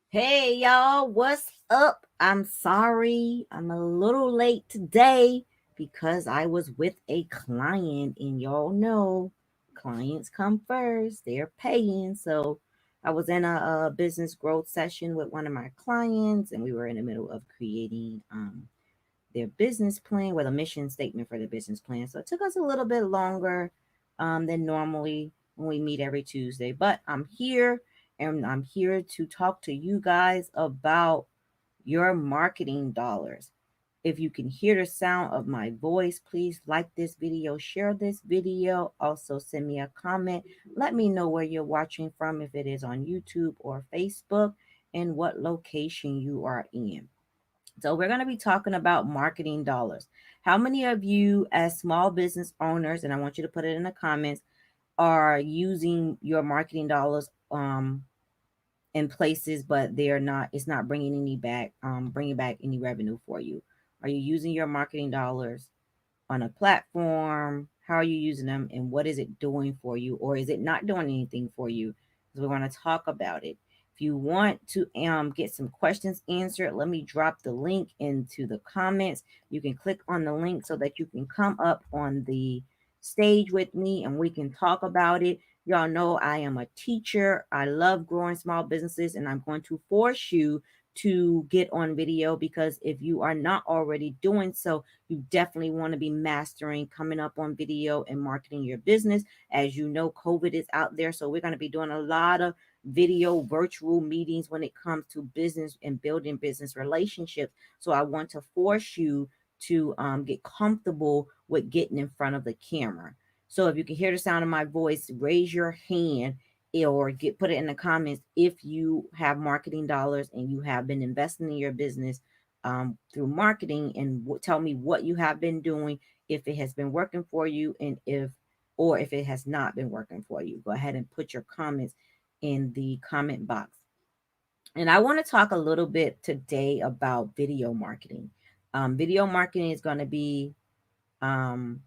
Hey y'all, what's up? I'm sorry I'm a little late today because I was with a client, and y'all know clients come first, they're paying. So I was in a business growth session with one of my clients, and we were in the middle of creating their business plan, with a mission statement for the business plan. So it took us a little bit longer than normally when we meet every Tuesday. But I'm here, and I'm here to talk to you guys about your marketing dollars. If you can hear the sound of my voice, please like this video, share this video. Also, send me a comment. Let me know where you're watching from, if it is on YouTube or Facebook, and what location you are in. So, we're going to be talking about marketing dollars. How many of you, as small business owners, and I want you to put it in the comments, are using your marketing dollars in places, but they're not, it's not bringing any back, bringing back any revenue for you? Are you using your marketing dollars on a platform? How are you using them, and what is it doing for you, or is it not doing anything for you? Because we want to talk about it. If you want to get some questions answered, let me drop the link into the comments. You can click on the link so that you can come up on the stage with me and we can talk about it. Y'all know I am a teacher. I love growing small businesses, and I'm going to force you to get on video, because if you are not already doing so, you definitely want to be mastering coming up on video and marketing your business. As you know, COVID is out there, so we're going to be doing a lot of video virtual meetings when it comes to business and building business relationships. So I want to force you to get comfortable with getting in front of the camera. So if you can hear the sound of my voice, raise your hand, or put it in the comments if you have marketing dollars and you have been investing in your business through marketing, and tell me what you have been doing, if it has been working for you, and if it has not been working for you. Go ahead and put your comments in the comment box. And I want to talk a little bit today about video marketing. Video marketing is going to be um,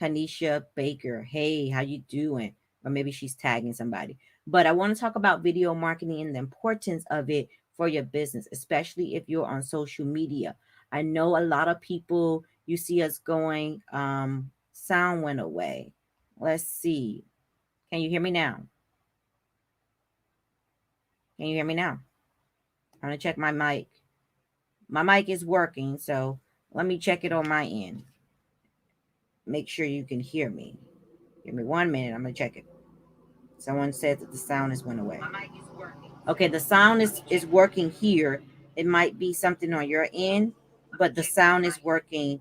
Kanisha Baker. Hey, how you doing? Or maybe she's tagging somebody. But I want to talk about video marketing and the importance of it for your business, especially if you're on social media. I know a lot of people, you see us going, sound went away. Let's see. Can you hear me now? Can you hear me now? I'm going to check my mic. My mic is working, so let me check it on my end. Make sure you can hear me. Give me 1 minute. I'm going to check it. Someone said that the sound has went away. Okay, the sound is working here. It might be something on your end, but the sound is working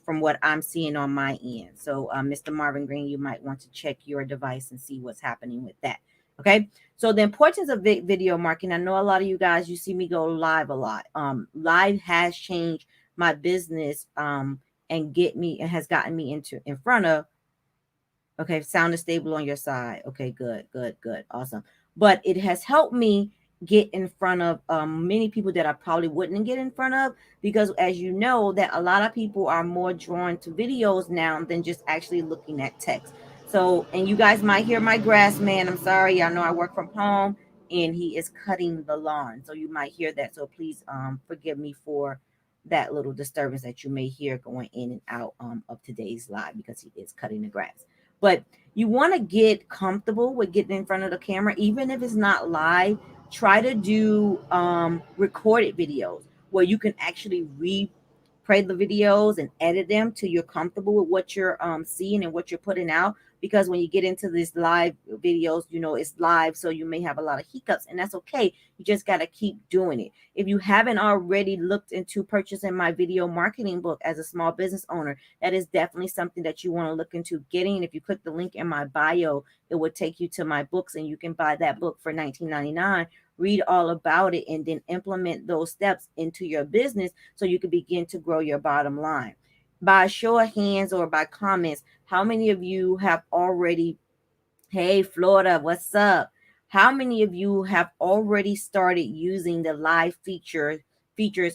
from what I'm seeing on my end. So, Mr. Marvin Green, you might want to check your device and see what's happening with that. Okay, so the importance of video marketing. I know a lot of you guys, you see me go live a lot. Live has changed my business, and has gotten me in front of. Okay, sound is stable on your side. Okay, good, good, good, awesome. But it has helped me get in front of many people that I probably wouldn't get in front of, because as you know, that a lot of people are more drawn to videos now than just actually looking at text. So, and you guys might hear my grass man. I'm sorry, y'all know I work from home, and he is cutting the lawn. So you might hear that. So please forgive me for that little disturbance that you may hear going in and out of today's live, because he is cutting the grass. But you want to get comfortable with getting in front of the camera, even if it's not live. Try to do recorded videos where you can actually play the videos and edit them till you're comfortable with what you're seeing and what you're putting out. Because when you get into this live videos, you know it's live, so you may have a lot of hiccups, and that's okay. You just got to keep doing it. If you haven't already looked into purchasing my video marketing book as a small business owner, that is definitely something that you want to look into getting. If you click the link in my bio, it would take you to my books, and you can buy that book for $19.99. Read all about it, and then implement those steps into your business so you can begin to grow your bottom line. By show of hands or by comments, how many of you have already, hey, Florida, what's up? How many of you have already started using the live features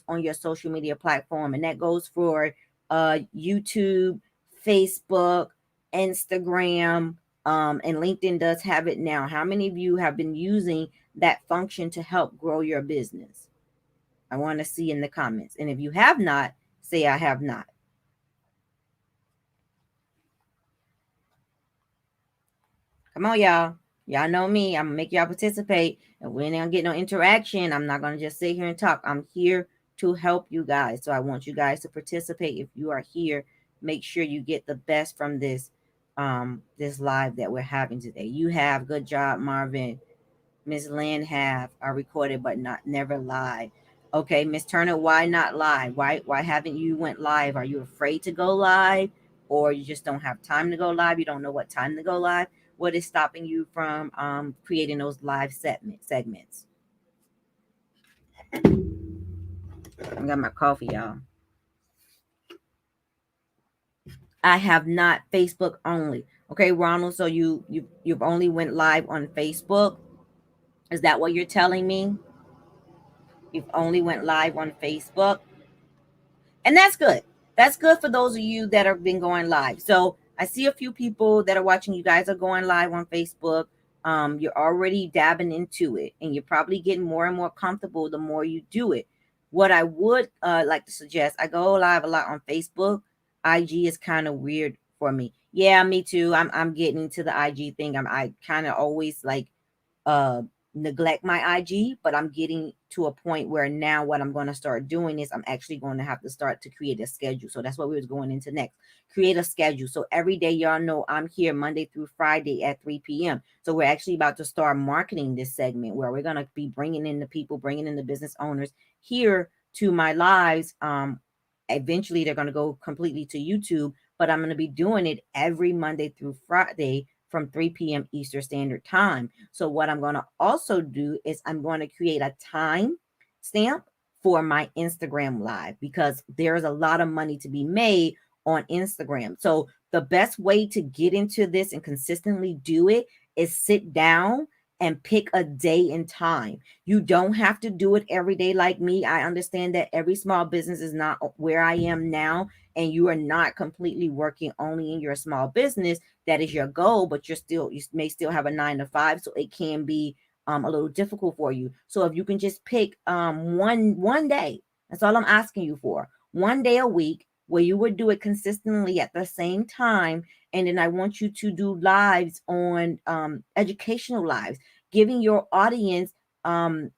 on your social media platform? And that goes for YouTube, Facebook, Instagram, And LinkedIn does have it now. How many of you have been using that function to help grow your business? I want to see in the comments. And if you have not, say I have not. Come on, y'all. Y'all know me. I'm going to make y'all participate. And when I get no interaction, I'm not going to just sit here and talk. I'm here to help you guys. So I want you guys to participate. If you are here, make sure you get the best from this this live that we're having today. You have. Good job, Marvin. Miss Lynn have. I recorded but not never live. Okay, Miss Turner, why not live? Why haven't you went live? Are you afraid to go live, or you just don't have time to go live? You don't know what time to go live? What is stopping you from creating those live segments? I got my coffee, y'all. I have not. Facebook only. Okay, Ronald. So you've only went live on Facebook. Is that what you're telling me? You've only went live on Facebook, and that's good. That's good for those of you that have been going live. So I see a few people that are watching. You guys are going live on Facebook. You're already dabbing into it, and you're probably getting more and more comfortable the more you do it. What I would like to suggest, I go live a lot on Facebook. IG is kind of weird for me. Yeah, me too. I'm getting into the IG thing. I kind of always like uh neglect my IG, but I'm getting to a point where now what I'm going to start doing is I'm actually going to have to start to create a schedule. So that's what we was going into next. Create a schedule. So every day, y'all know I'm here Monday through Friday at 3 p.m. So we're actually about to start marketing this segment where we're going to be bringing in the people, bringing in the business owners here to my lives. Eventually they're going to go completely to YouTube, but I'm going to be doing it every Monday through Friday from 3 p.m. Eastern Standard Time. So what I'm going to also do is I'm going to create a time stamp for my Instagram live, because there's a lot of money to be made on Instagram. So the best way to get into this and consistently do it is sit down and pick a day and time. You don't have to do it every day like me. I understand that every small business is not where I am now, and you are not completely working only in your small business. That is your goal, but you may still have a 9 to 5, so it can be a little difficult for you. So if you can just pick one day, that's all I'm asking you for. One day a week where you would do it consistently at the same time. And then I want you to do lives on educational lives, giving your audience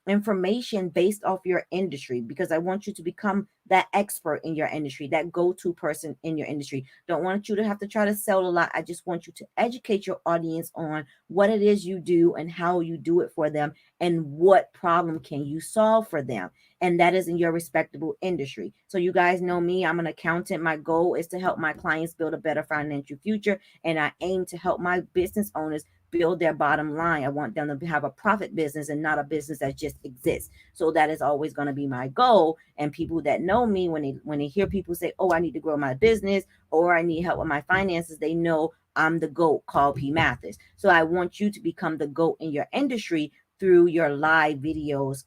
information based off your industry, because I want you to become that expert in your industry, that go-to person in your industry. Don't want you to have to try to sell a lot. I just want you to educate your audience on what it is you do and how you do it for them, and what problem can you solve for them. And that is in your respectable industry. So you guys know me, I'm an accountant. My goal is to help my clients build a better financial future, and I aim to help my business owners build their bottom line. I want them to have a profit business and not a business that just exists. So that is always going to be my goal. And people that know me, when they hear people say, oh, I need to grow my business, or I need help with my finances, they know I'm the GOAT called P. Mathis. So I want you to become the GOAT in your industry through your live videos,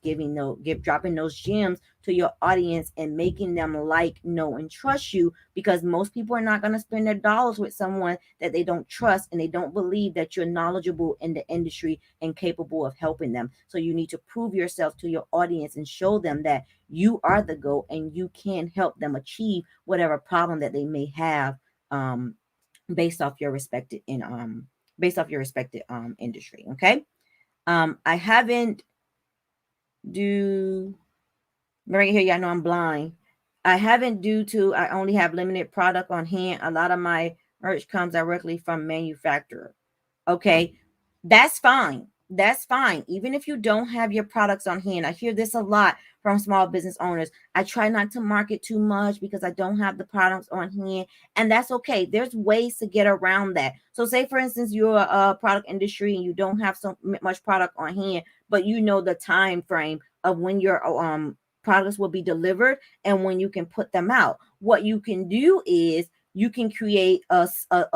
dropping those gems to your audience and making them like, know, and trust you, because most people are not going to spend their dollars with someone that they don't trust, and they don't believe that you're knowledgeable in the industry and capable of helping them. So you need to prove yourself to your audience and show them that you are the GOAT and you can help them achieve whatever problem that they may have, based off your respected industry. Okay. I haven't right here, y'all know I'm blind. I haven't, due to I only have limited product on hand. A lot of my merch comes directly from manufacturer. Okay, that's fine. That's fine. Even if you don't have your products on hand, I hear this a lot from small business owners. I try not to market too much because I don't have the products on hand, and that's okay. There's ways to get around that. So say, for instance, you're a product industry and you don't have so much product on hand, but you know the time frame of when your products will be delivered and when you can put them out. What you can do is you can create a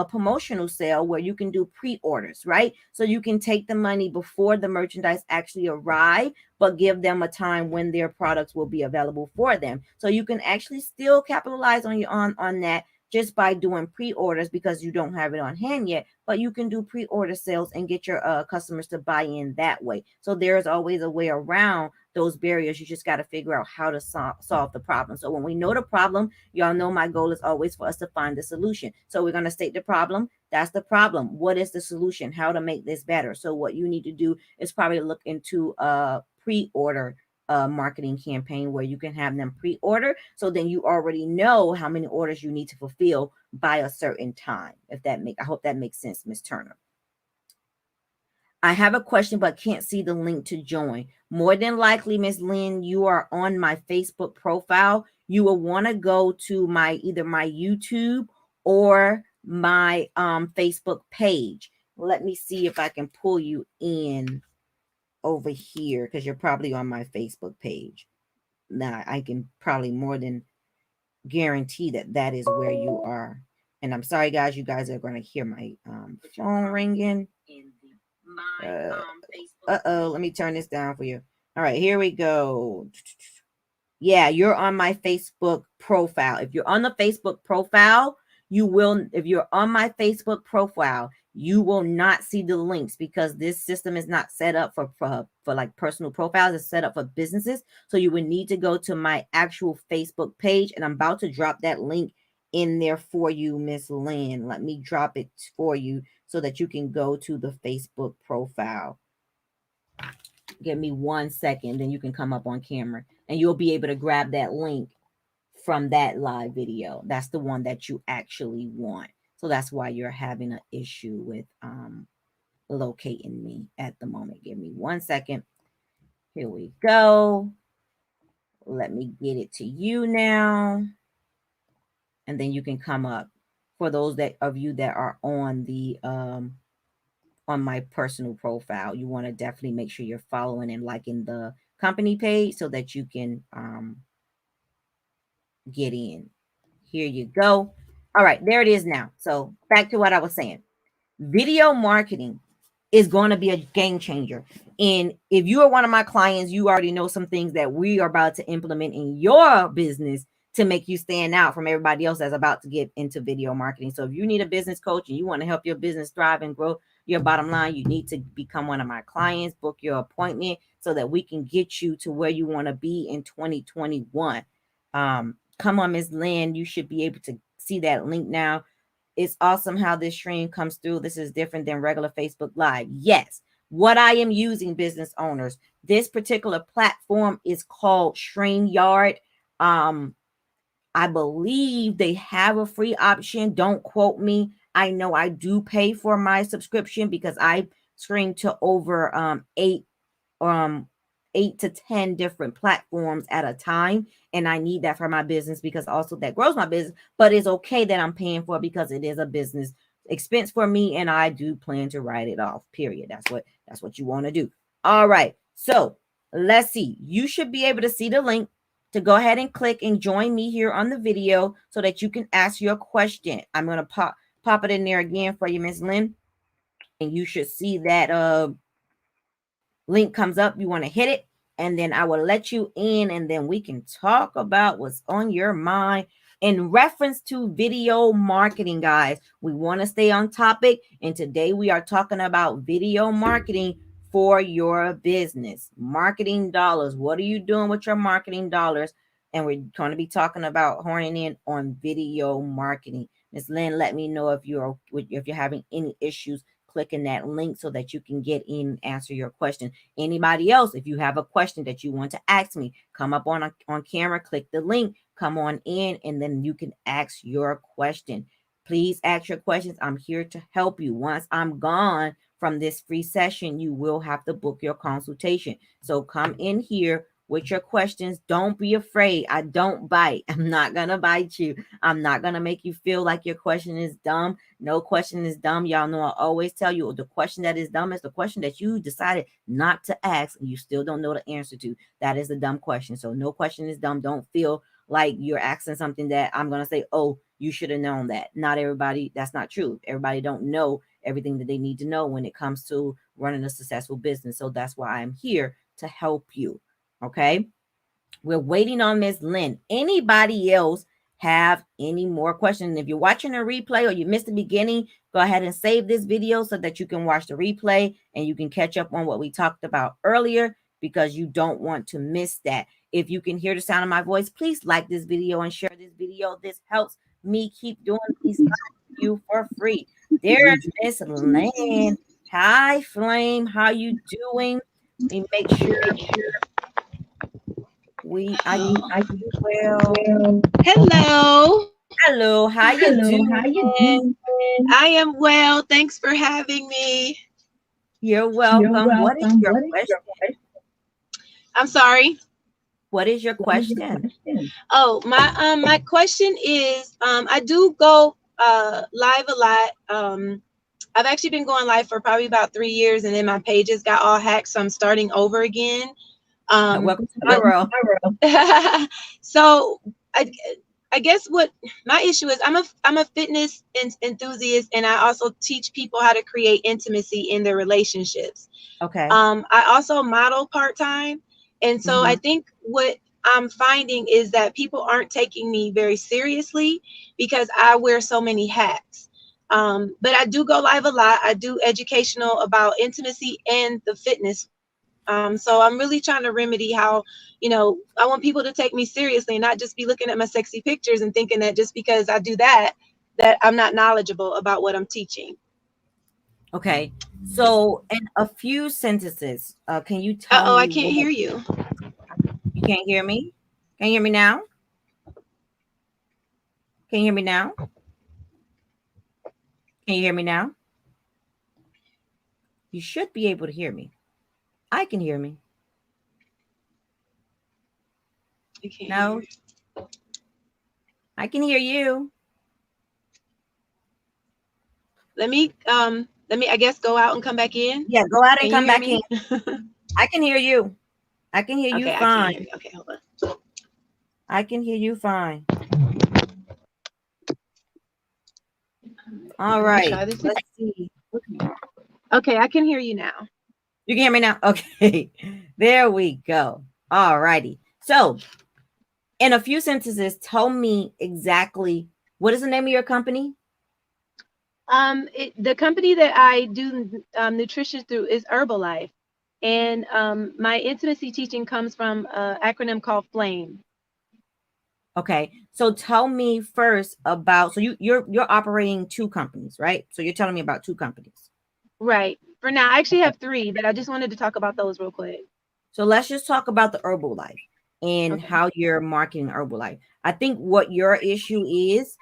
promotional sale where you can do pre-orders, right? So you can take the money before the merchandise actually arrive, but give them a time when their products will be available for them. So you can actually still capitalize on that just by doing pre-orders because you don't have it on hand yet, but you can do pre-order sales and get your customers to buy in that way. So there's always a way around those barriers. You just got to figure out how to solve the problem. So when we know the problem, y'all know my goal is always for us to find the solution. So we're going to state the problem. That's the problem. What is the solution? How to make this better? So what you need to do is probably look into a pre-order marketing campaign where you can have them pre-order. So then you already know how many orders you need to fulfill by a certain time. I hope that makes sense, Miss Turner. I have a question, but can't see the link to join. More than likely, Miss Lynn, you are on my Facebook profile. You will want to go to either my YouTube or my Facebook page. Let me see if I can pull you in over here because you're probably on my Facebook page. Now I can probably more than guarantee that is where you are. And I'm sorry, guys. You guys are going to hear my phone ringing. Let me turn this down for you. All right, here we go. Yeah, you're on my Facebook profile. If you're on the Facebook profile, if you're on my Facebook profile, you will not see the links because this system is not set up for like personal profiles. It's set up for businesses. So you would need to go to my actual Facebook page, and I'm about to drop that link in there for you, Miss Lynn. Let me drop it for you so that you can go to the Facebook profile. Give me 1 second, then you can come up on camera and you'll be able to grab that link from that live video. That's the one that you actually want. So that's why you're having an issue with locating me at the moment. Give me 1 second. Here we go. Let me get it to you now. And then you can come up. For those of you that are on the on my personal profile, you want to definitely make sure you're following and liking the company page so that you can get in. Here you go. All right, there it is now. So back to what I was saying. Video marketing is going to be a game changer. And if you are one of my clients, you already know some things that we are about to implement in your business to make you stand out from everybody else that's about to get into video marketing. So if you need a business coach and you want to help your business thrive and grow your bottom line, you need to become one of my clients, book your appointment so that we can get you to where you want to be in 2021. Come on, Ms. Lynn, you should be able to see that link now. It's awesome how this stream comes through. This is different than regular Facebook Live. Yes, what I am using, business owners, this particular platform is called StreamYard. I believe they have a free option. Don't quote me. I know I do pay for my subscription because I stream to over 8 to 10 different platforms at a time. And I need that for my business because also that grows my business. But it's okay that I'm paying for it because it is a business expense for me. And I do plan to write it off, period. That's what you want to do. All right. So let's see. You should be able to see the link to go ahead and click and join me here on the video so that you can ask your question. I'm going to pop it in there again for you, Ms. Lynn. And you should see that link comes up. You want to hit it, and then I will let you in, and then we can talk about what's on your mind in reference to video marketing, guys. We want to stay on topic, and today we are talking about video marketing for your business. Marketing dollars. What are you doing with your marketing dollars? And we're going to be talking about horning in on video marketing. Ms. Lynn, let me know if you're having any issues clicking that link so that you can get in and answer your question. Anybody else, if you have a question that you want to ask me, come up on camera, click the link, come on in, and then you can ask your question. Please ask your questions. I'm here to help you. Once I'm gone from this free session, you will have to book your consultation. So come in here with your questions. Don't be afraid. I don't bite. I'm not going to bite you. I'm not going to make you feel like your question is dumb. No question is dumb. Y'all know I always tell you the question that is dumb is the question that you decided not to ask and you still don't know the answer to. That is a dumb question. So no question is dumb. Don't feel like you're asking something that I'm going to say, oh, you should have known that. Not everybody, that's not true. Everybody don't know everything that they need to know when it comes to running a successful business. So that's why I'm here to help you. Okay. We're waiting on Ms. Lynn. Anybody else have any more questions. And if you're watching a replay or you missed the beginning, go ahead and save this video so that you can watch the replay and you can catch up on what we talked about earlier, because you don't want to miss that. If you can hear the sound of my voice, please like this video and share this video. This helps me keep doing these lives for you for free. There's Miss Lane. Hi, Flame. How you doing? Let me make sure I do well. Hello. Hello. How you doing? I am well. Thanks for having me. You're welcome. What is your question? I'm sorry. What is your question? Oh, my question is, I do go live a lot. I've actually been going live for probably about 3 years, and then my pages got all hacked, so I'm starting over again. Welcome to my world. So I guess what my issue is, I'm a fitness enthusiast, and I also teach people how to create intimacy in their relationships. Okay. I also model part-time, and so I think what I'm finding is that people aren't taking me very seriously because I wear so many hats. But I do go live a lot. I do educational about intimacy and the fitness. So I'm really trying to remedy how, I want people to take me seriously and not just be looking at my sexy pictures and thinking that just because I do that I'm not knowledgeable about what I'm teaching. Okay. So in a few sentences, can you tell me? I can't hear you. You can't hear me? Can you hear me now? Can you hear me now? Can you hear me now? You should be able to hear me. I can hear me. No, I can hear you. Let me I guess go out and come back in. Yeah, go out and come back in. I can hear you. I can hear you fine. Okay, hold on. I can hear you fine. All right. Let's see. Okay, I can hear you now. You can hear me now? Okay. There we go. All righty. So in a few sentences, tell me exactly what is the name of your company? The company that I do nutrition through is Herbalife, and my intimacy teaching comes from an acronym called FLAME. Okay, so tell me first about, so you're operating 2 companies, right? So you're telling me about 2 companies. Right. For now, I actually have 3, but I just wanted to talk about those real quick. So let's just talk about the Herbalife and how you're marketing Herbalife. I think what your issue is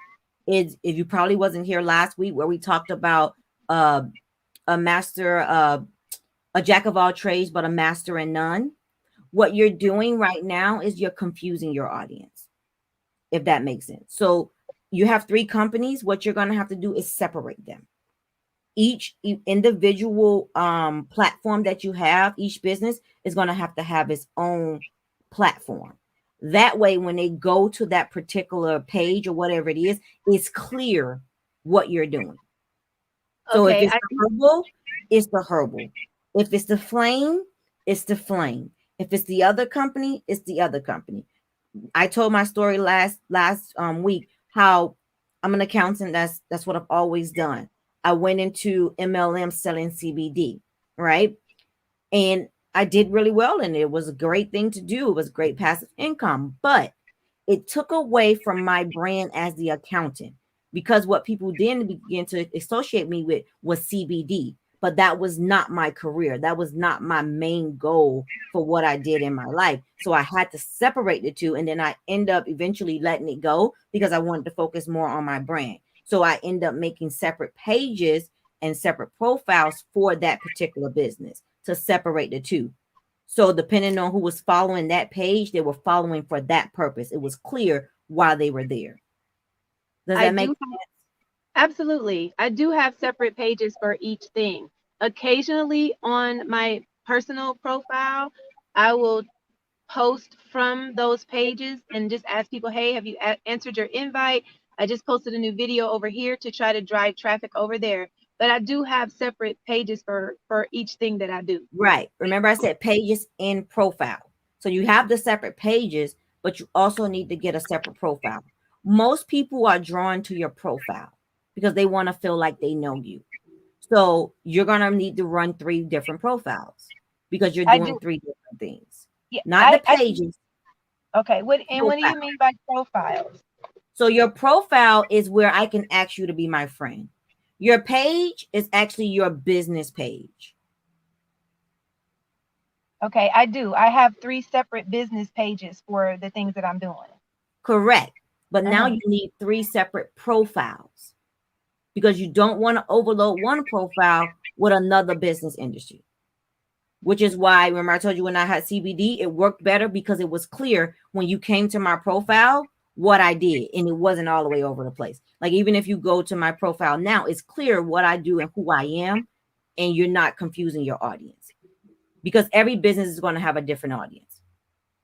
if you probably wasn't here last week where we talked about a master, a jack of all trades, but a master in none. What you're doing right now is you're confusing your audience, if that makes sense. So you have 3 companies. What you're going to have to do is separate them. Each individual platform that you have, each business is going to have its own platform. That way, when they go to that particular page or whatever it is, it's clear what you're doing. So if it's the herbal, it's the herbal. If it's the flame, it's the flame. If it's the other company, it's the other company. I told my story last week how I'm an accountant. That's what I've always done. I went into MLM selling CBD, right? And I did really well, and it was a great thing to do. It was great passive income, but it took away from my brand as the accountant, because what people then began to associate me with was CBD. But that was not my career. That was not my main goal for what I did in my life. So I had to separate the 2. And then I end up eventually letting it go because I wanted to focus more on my brand. So I end up making separate pages and separate profiles for that particular business to separate the 2. So depending on who was following that page, they were following for that purpose. It was clear why they were there. Does that make sense? Absolutely. I do have separate pages for each thing. Occasionally on my personal profile, I will post from those pages and just ask people, hey, have you answered your invite? I just posted a new video over here to try to drive traffic over there. But I do have separate pages for each thing that I do. Right. Remember I said pages in profile. So you have the separate pages, but you also need to get a separate profile. most people are drawn to your profile because they want to feel like they know you. So you're going to need to run 3 different profiles because you're I doing do. 3 different things. Yeah, Not the I pages, okay. What do profile. you mean by profiles? So your profile is where I can ask you to be my friend. Your page is actually your business page. Okay, I do. I have 3 separate business pages for the things that I'm doing. Correct. But now Uh-huh. you need 3 separate profiles because you don't want to overload one profile with another business industry. Which is why, remember I told you when I had CBD, it worked better because it was clear when you came to my profile what I did, and it wasn't all the way over the place. Like even if you go to my profile now, it's clear what I do and who I am, and you're not confusing your audience because every business is going to have a different audience.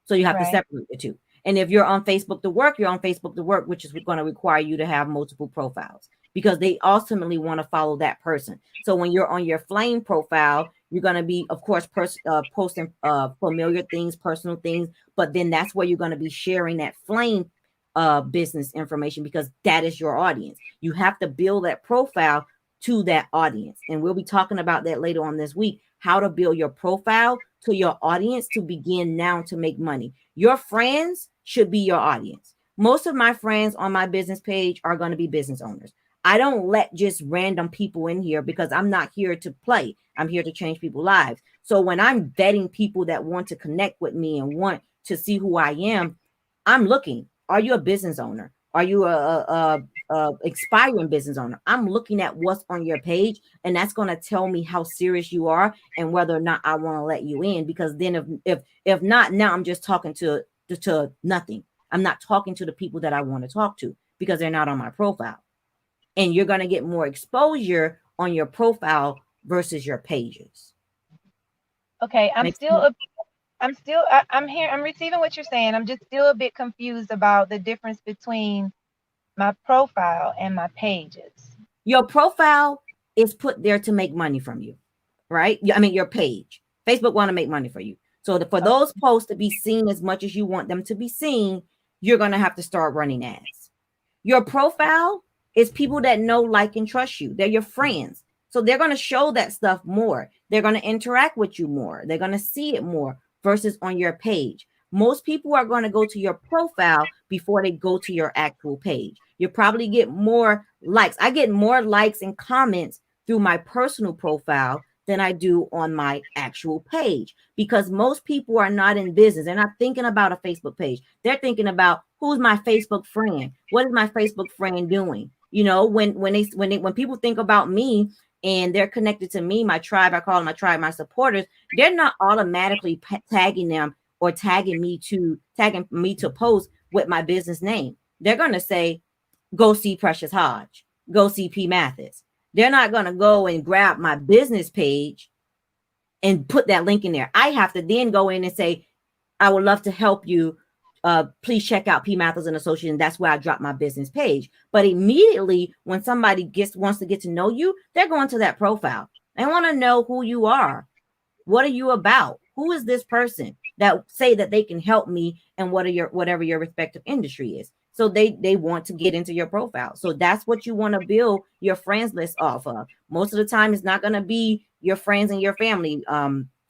So you have to Right. separate the two. And if you're on Facebook to work, you're on Facebook to work, which is going to require you to have multiple profiles because they ultimately want to follow that person. So when you're on your flame profile, you're going to be, of course, posting familiar things, personal things, but then that's where you're going to be sharing that flame business information because that is your audience. You have to build that profile to that audience. And we'll be talking about that later on this week, how to build your profile to your audience to begin now to make money. Your friends should be your audience. Most of my friends on my business page are going to be business owners. I don't let just random people in here because I'm not here to play. I'm here to change people's lives. So when I'm vetting people that want to connect with me and want to see who I am, I'm looking. Are you a business owner? Are you a expiring business owner? I'm looking at what's on your page, and that's going to tell me how serious you are and whether or not I want to let you in. Because then, if not, now I'm just talking to nothing. I'm not talking to the people that I want to talk to because they're not on my profile. And you're going to get more exposure on your profile versus your pages. Okay, Makes sense? I'm here. I'm receiving what you're saying. I'm just still a bit confused about the difference between my profile and my pages. Your profile is put there to make money from you, right? I mean, your page. Facebook want to make money for you. So for Oh, those posts to be seen as much as you want them to be seen, you're going to have to start running ads. Your profile is people that know, like, and trust you. They're your friends. So they're going to show that stuff more. They're going to interact with you more. They're going to see it more versus on your page. Most people are going to go to your profile before they go to your actual page. You probably get more likes. I get more likes and comments through my personal profile than I do on my actual page because most people are not in business. They're not thinking about a Facebook page. They're thinking about who's my Facebook friend? What is my Facebook friend doing? You know, when people think about me and they're connected to me, my tribe, I call them my tribe, my supporters, they're not automatically tagging them or tagging me to post with my business name. They're going to say, go see Precious Hodge, go see P. Mathis. They're not going to go and grab my business page and put that link in there. I have to then go in and say, I would love to help you. Please check out P. Mathis and Associates. And that's where I drop my business page. But immediately when somebody wants to get to know you, they're going to that profile. They want to know who you are. What are you about? Who is this person that say that they can help me and whatever your respective industry is? So they want to get into your profile. So that's what you want to build your friends list off of. Most of the time it's not going to be your friends and your family.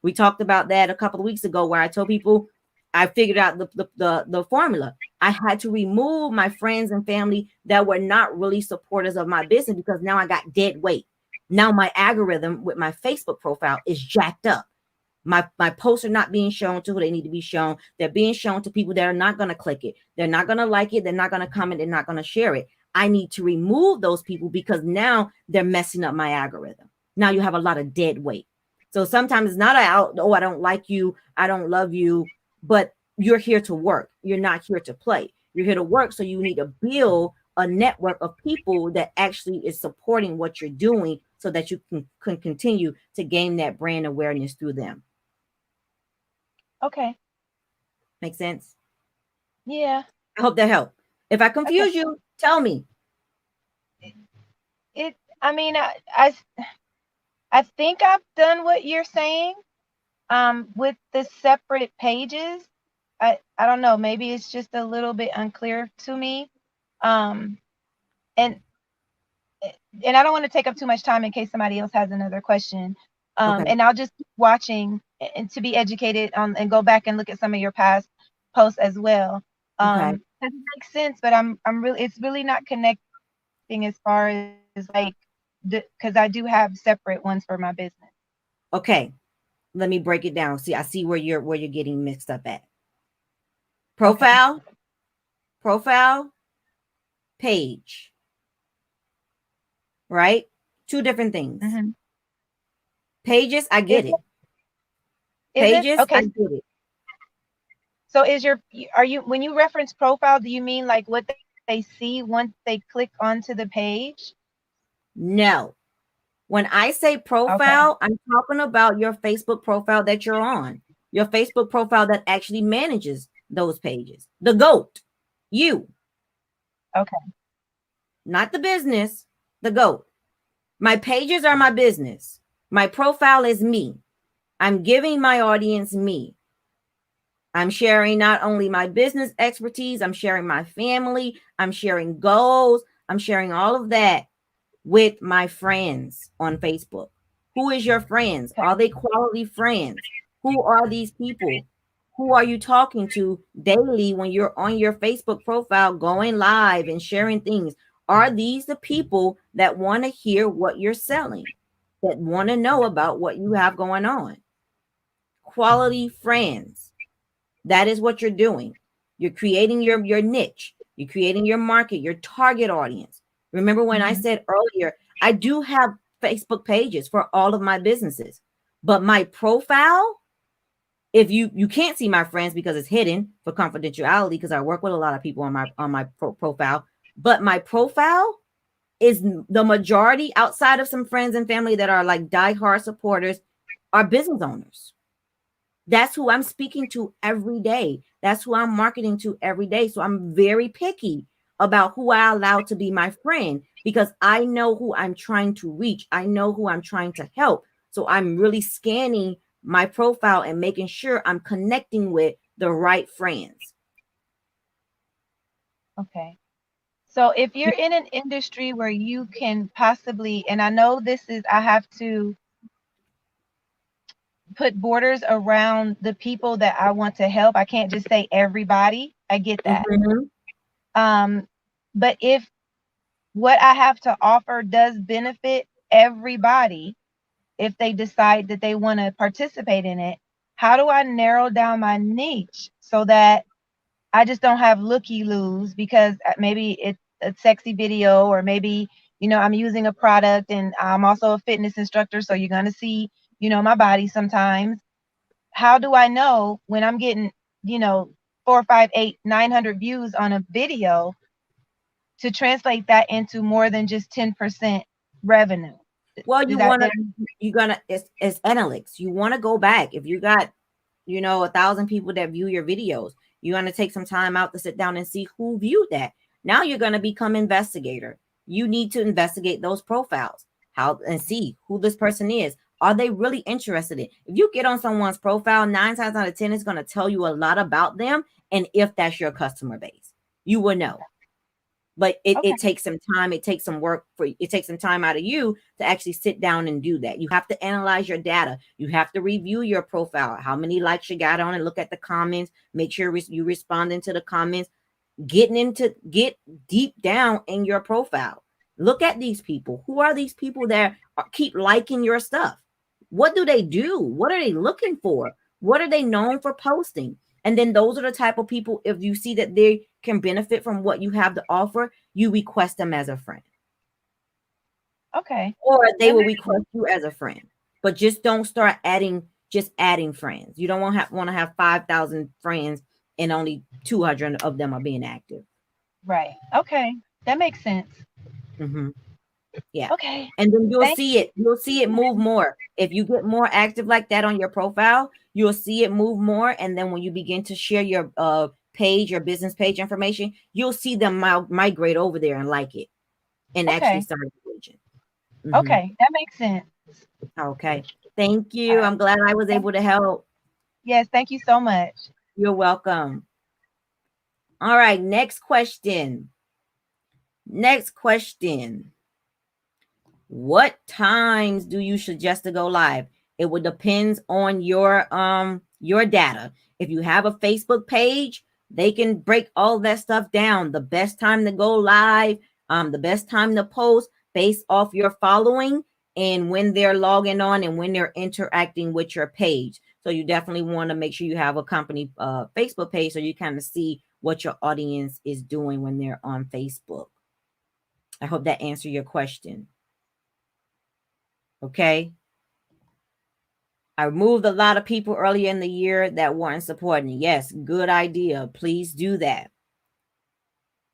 We talked about that a couple of weeks ago where I told people I figured out the formula. I had to remove my friends and family that were not really supporters of my business because now I got dead weight. Now my algorithm with my Facebook profile is jacked up. My posts are not being shown to who they need to be shown. They're being shown to people that are not going to click it. They're not going to like it. They're not going to comment. They're not going to share it. I need to remove those people because now they're messing up my algorithm. Now you have a lot of dead weight. So sometimes it's not I don't like you. I don't love you, but you're here to work. You're not here to play. You're here to work. So you need to build a network of people that actually is supporting what you're doing so that you can continue to gain that brand awareness through them. okay. Make sense? Yeah. I hope that helped. If I Okay. confuse you, tell me. I mean, I think I've done what you're saying. With the separate pages, I don't know. Maybe it's just a little bit unclear to me. Um, and and I don't want to take up too much time in case somebody else has another question. Okay. And I'll just keep watching and to be educated on and go back and look at some of your past posts as well. Okay. It makes sense, but I'm really, it's really not connecting as far as like, because I do have separate ones for my business. Okay. Let me break it down. See, I see where you're getting mixed up at. Profile, Okay. profile, page. Right? Two different things. Mm-hmm. Pages, I get it. Pages, Okay? I get it. So are you, when you reference profile, do you mean like what they see once they click onto the page? No. When I say profile, I'm talking about your Facebook profile that you're on. Your Facebook profile that actually manages those pages. The GOAT. You. Okay. Not the business. The GOAT. My pages are my business. My profile is me. I'm giving my audience me. I'm sharing not only my business expertise, I'm sharing my family, I'm sharing goals, I'm sharing all of that with my friends on Facebook. Who is your friends? Okay. Are they quality friends? Who are these people? Who are you talking to daily when you're on your Facebook profile going live and sharing things? Are these the people that want to hear what you're selling, that want to know about what you have going on? Quality friends. That is what you're doing. You're creating your niche. You're creating your market, your target audience. Remember when I said earlier, I do have Facebook pages for all of my businesses, but my profile, if you can't see my friends because it's hidden for confidentiality, because I work with a lot of people on my profile, but my profile is the majority outside of some friends and family that are like diehard supporters are business owners. That's who I'm speaking to every day. That's who I'm marketing to every day. So I'm very picky about who I allow to be my friend because I know who I'm trying to reach. I know who I'm trying to help. So I'm really scanning my profile and making sure I'm connecting with the right friends. Okay. So if you're in an industry where you can possibly, and I know this is, I have to put borders around the people that I want to help. I can't just say everybody. I get that. But if what I have to offer does benefit everybody, if they decide that they want to participate in it, how do I narrow down my niche so that I just don't have looky-loos because maybe it's a sexy video, or maybe, I'm using a product and I'm also a fitness instructor. So you're going to see, my body sometimes. How do I know when I'm getting, 4, 5, 8, 900 views on a video to translate that into more than just 10% revenue? Well, Is that it's analytics. You want to go back. If you got, 1,000 people that view your videos, you're going to take some time out to sit down and see who viewed that. Now you're going to become investigator. You need to investigate those profiles, and see who this person is. Are they really interested in? If you get on someone's profile, 9 times out of 10, it's going to tell you a lot about them. And if that's your customer base, you will know. But it takes some time. It takes some work it takes some time out of you to actually sit down and do that. You have to analyze your data. You have to review your profile, how many likes you got on it, look at the comments, make sure you responding to the comments, get deep down in your profile. Look at these people. Who are these people that keep liking your stuff? What do they do? What are they looking for? What are they known for posting? And then those are the type of people, if you see that they can benefit from what you have to offer, you request them as a friend. Okay. Or they will request you as a friend. But just don't start adding friends. You don't want to have 5,000 friends and only 200 of them are being active. Right. Okay. That makes sense. Mm-hmm. Yeah. Okay. And then you'll see it move more. If you get more active like that on your profile, you'll see it move more. And then when you begin to share your page, your business page information, you'll see them migrate over there and like it and actually start engaging. Mm-hmm. Okay, that makes sense. Okay. Thank you. I'm glad I was able to help. Yes, thank you so much. You're welcome. All right, next question. Next question. What times do you suggest to go live? It would depend on your data. If you have a Facebook page, they can break all that stuff down. The best time to go live, the best time to post based off your following and when they're logging on and when they're interacting with your page. So you definitely want to make sure you have a company Facebook page so you kind of see what your audience is doing when they're on Facebook. I hope that answered your question. Okay. I removed a lot of people earlier in the year that weren't supporting. Yes, good idea. Please do that.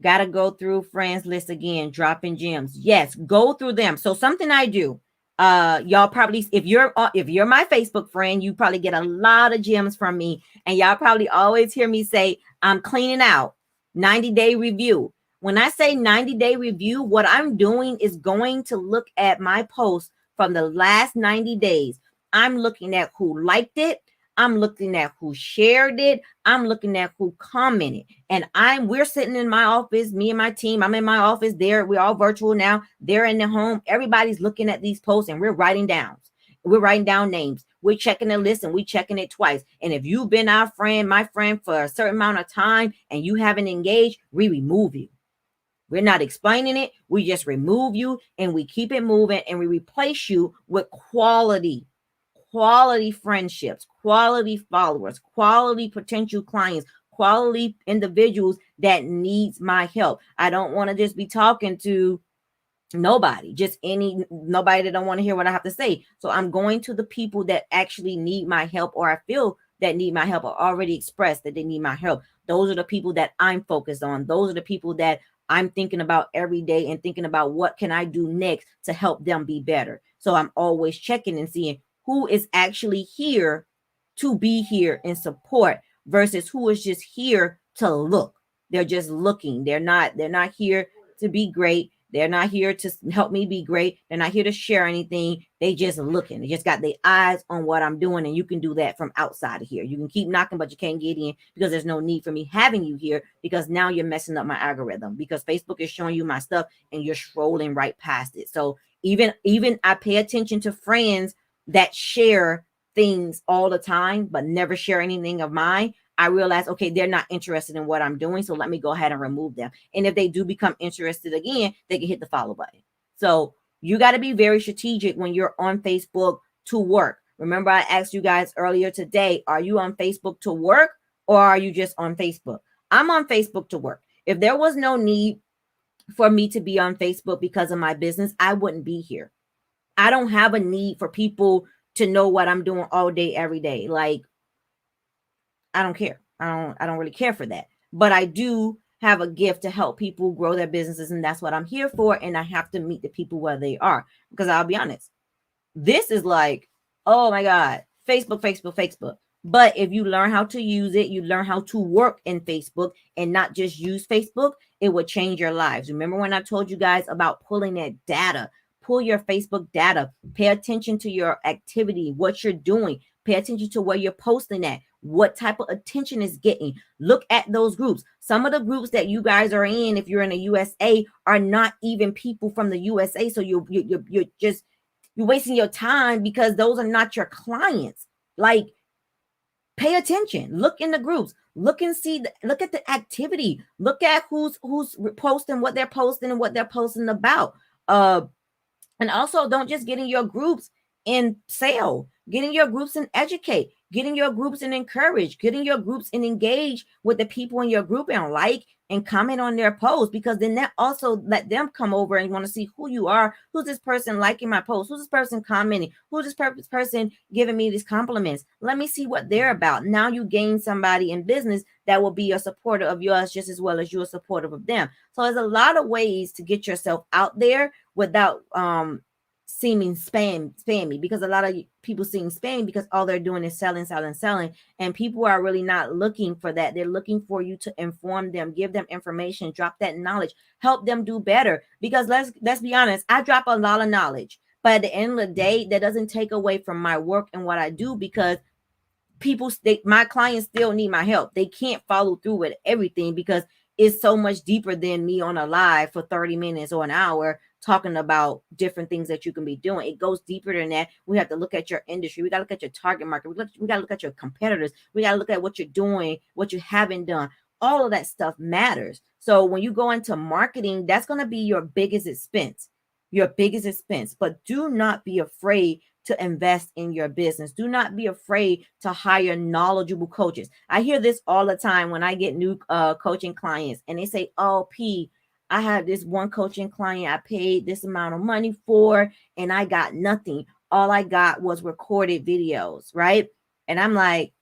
Got to go through friends list again, dropping gems. Yes, go through them. So something I do, y'all probably, if you're my Facebook friend, you probably get a lot of gems from me, and y'all probably always hear me say, I'm cleaning out 90-day review. When I say 90-day review, what I'm doing is going to look at my posts from the last 90 days. I'm looking at who liked it. I'm looking at who shared it. I'm looking at who commented. And we're sitting in my office, me and my team. I'm in my office there. We're all virtual now. They're in the home. Everybody's looking at these posts and we're writing down. We're writing down names. We're checking the list and we're checking it twice. And if you've been our friend, my friend, for a certain amount of time and you haven't engaged, we remove you. We're not explaining it. We just remove you and we keep it moving and we replace you with quality friendships, quality followers, quality potential clients, quality individuals that needs my help. I don't want to just be talking to nobody, nobody that don't want to hear what I have to say. So I'm going to the people that actually need my help, or I feel that need my help, or already expressed that they need my help. Those are the people that I'm focused on. Those are the people that I'm thinking about every day and thinking about what can I do next to help them be better. So I'm always checking and seeing who is actually here to be here and support versus who is just here to look. They're just looking. They're not here to be great. They're not here to help me be great. They're not here to share anything. They just looking. They just got their eyes on what I'm doing. And you can do that from outside of here. You can keep knocking, but you can't get in because there's no need for me having you here, because now you're messing up my algorithm, because Facebook is showing you my stuff and you're scrolling right past it. So even I pay attention to friends that share things all the time, but never share anything of mine. I realize, okay, they're not interested in what I'm doing. So let me go ahead and remove them. And if they do become interested again, they can hit the follow button. So you got to be very strategic when you're on Facebook to work. Remember, I asked you guys earlier today, are you on Facebook to work or are you just on Facebook? I'm on Facebook to work. If there was no need for me to be on Facebook because of my business, I wouldn't be here. I don't have a need for people to know what I'm doing all day, every day. Like, I don't care. I don't really care for that. But I do have a gift to help people grow their businesses, and that's what I'm here for. And I have to meet the people where they are, because I'll be honest, this is like, oh my God, Facebook. But if you learn how to use it, you learn how to work in Facebook and not just use Facebook, it would change your lives. Remember when I told you guys about pulling that data? Pull your Facebook data. Pay attention to your activity, what you're doing. Pay attention to where you're posting at, what type of attention is getting. Look at those groups. Some of the groups that you guys are in, if you're in the USA, are not even people from the USA. So you're wasting your time because those are not your clients. Like, pay attention. Look in the groups. Look and see. Look at the activity. Look at who's posting, what they're posting, and what they're posting about. And also, don't just get in your groups and sell. Get in your groups and educate. Get in your groups and encourage. Get in your groups and engage with the people in your group and like and comment on their posts, because then that also let them come over and want to see who you are. Who's this person liking my post? Who's this person commenting? Who's this person giving me these compliments? Let me see what they're about. Now you gain somebody in business that will be a supporter of yours just as well as you're a supporter of them. So there's a lot of ways to get yourself out there without seeming spammy, because a lot of people seem spammy because all they're doing is selling, and people are really not looking for that. They're looking for you to inform them, give them information, drop that knowledge, help them do better. Because let's be honest, I drop a lot of knowledge, but at the end of the day, that doesn't take away from my work and what I do, because my clients still need my help. They can't follow through with everything, because is so much deeper than me on a live for 30 minutes or an hour talking about different things that you can be doing. It goes deeper than that. We have to look at your industry. We got to look at your target market. We got to look at your competitors. We got to look at what you're doing, what you haven't done. All of that stuff matters. So when you go into marketing, that's going to be your biggest expense, but do not be afraid to invest in your business. Do not be afraid to hire knowledgeable coaches. I hear this all the time when I get new coaching clients, and they say, oh, P, I have this one coaching client I paid this amount of money for, and I got nothing. All I got was recorded videos, right? And I'm like,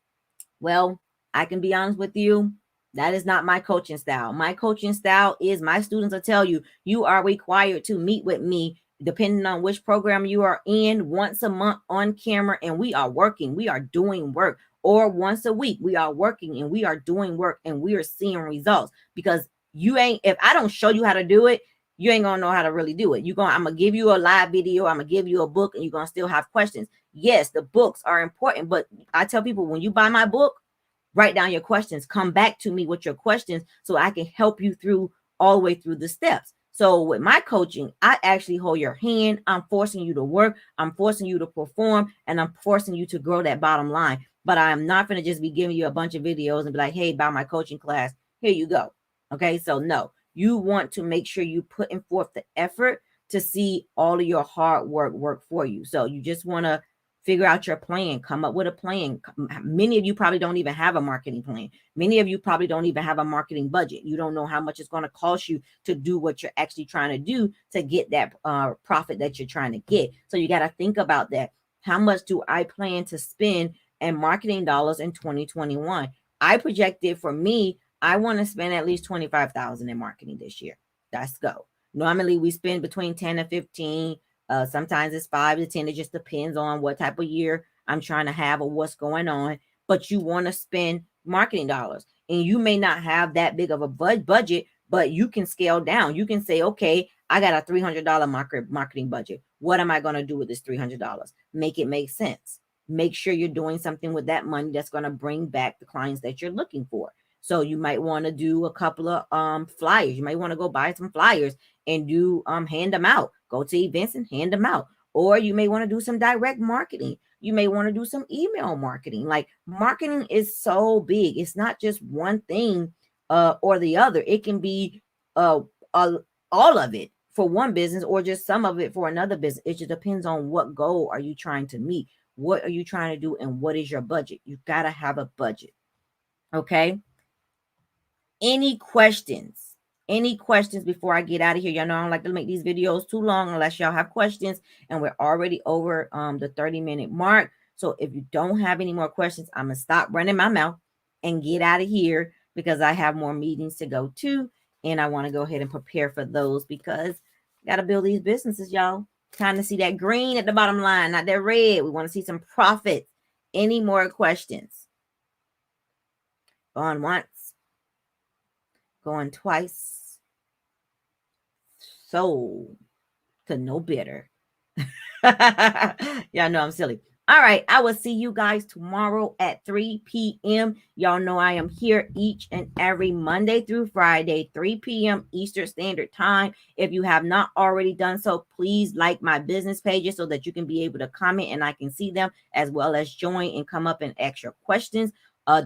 well, I can be honest with you. That is not my coaching style. My coaching style is my students will tell you, you are required to meet with me, depending on which program you are in, once a month on camera, and we are working, we are doing work, or once a week, we are working and we are doing work and we are seeing results. Because if I don't show you how to do it, you ain't gonna know how to really do it. I'm gonna give you a live video, I'm gonna give you a book, and you're gonna still have questions. Yes, the books are important, but I tell people, when you buy my book, write down your questions, come back to me with your questions so I can help you through all the way through the steps. So with my coaching, I actually hold your hand. I'm forcing you to work. I'm forcing you to perform, and I'm forcing you to grow that bottom line. But I'm not going to just be giving you a bunch of videos and be like, hey, buy my coaching class. Here you go. Okay. So no, you want to make sure you putting forth the effort to see all of your hard work for you. So you just want to figure out your plan, come up with a plan. Many of you probably don't even have a marketing plan. Many of you probably don't even have a marketing budget. You don't know how much it's going to cost you to do what you're actually trying to do to get that profit that you're trying to get. So you got to think about that. How much do I plan to spend in marketing dollars in 2021? I projected, for me, I want to spend at least $25,000 in marketing this year. Let's go. Normally we spend between 10 and 15. Sometimes it's 5 to 10. It just depends on what type of year I'm trying to have or what's going on. But you want to spend marketing dollars, and you may not have that big of a budget, but you can scale down. You can say, okay, I got a $300 marketing budget. What am I going to do with this $300? Make it make sense. Make sure you're doing something with that money that's going to bring back the clients that you're looking for. So you might want to do a couple of flyers. You might want to go buy some flyers and do hand them out. Go to events and hand them out. Or you may want to do some direct marketing. You may want to do some email marketing. Like, marketing is so big. It's not just one thing or the other. It can be all of it for one business, or just some of it for another business. It just depends on what goal are you trying to meet. What are you trying to do, and what is your budget? You got to have a budget. Okay. Any questions? Any questions before I get out of here? Y'all know I don't like to make these videos too long unless y'all have questions, and we're already over the 30-minute mark. So if you don't have any more questions, I'm gonna stop running my mouth and get out of here, because I have more meetings to go to, and I want to go ahead and prepare for those, because I gotta build these businesses, y'all. Time to see that green at the bottom line, not that red. We want to see some profit. Any more questions? Going once. Going twice. So to no better. Y'all know I'm silly. All right, I will see you guys tomorrow at 3 p.m. Y'all know I am here each and every Monday through Friday, 3 p.m. Eastern Standard Time. If you have not already done so, please like my business pages so that you can be able to comment and I can see them, as well as join and come up and ask your questions.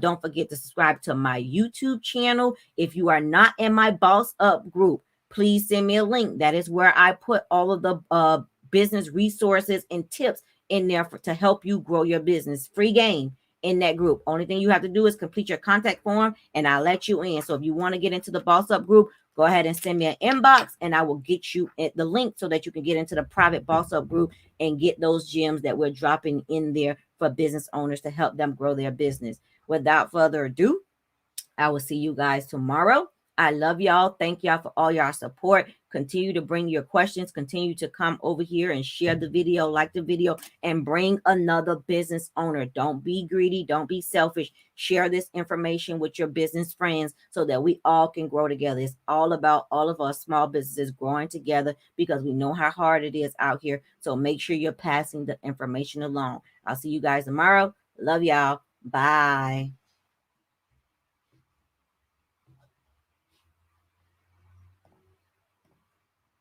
Don't forget to subscribe to my YouTube channel. If you are not in my Boss Up group, please send me a link. That is where I put all of the business resources and tips in there to help you grow your business. Free game in that group. Only thing you have to do is complete your contact form and I'll let you in. So if you want to get into the Boss Up group, go ahead and send me an inbox and I will get you the link so that you can get into the private Boss Up group and get those gems that we're dropping in there for business owners to help them grow their business. Without further ado, I will see you guys tomorrow. I love y'all. Thank y'all for all y'all support. Continue to bring your questions. Continue to come over here and share the video, like the video, and bring another business owner. Don't be greedy. Don't be selfish. Share this information with your business friends so that we all can grow together. It's all about all of our small businesses growing together, because we know how hard it is out here. So make sure you're passing the information along. I'll see you guys tomorrow. Love y'all. Bye.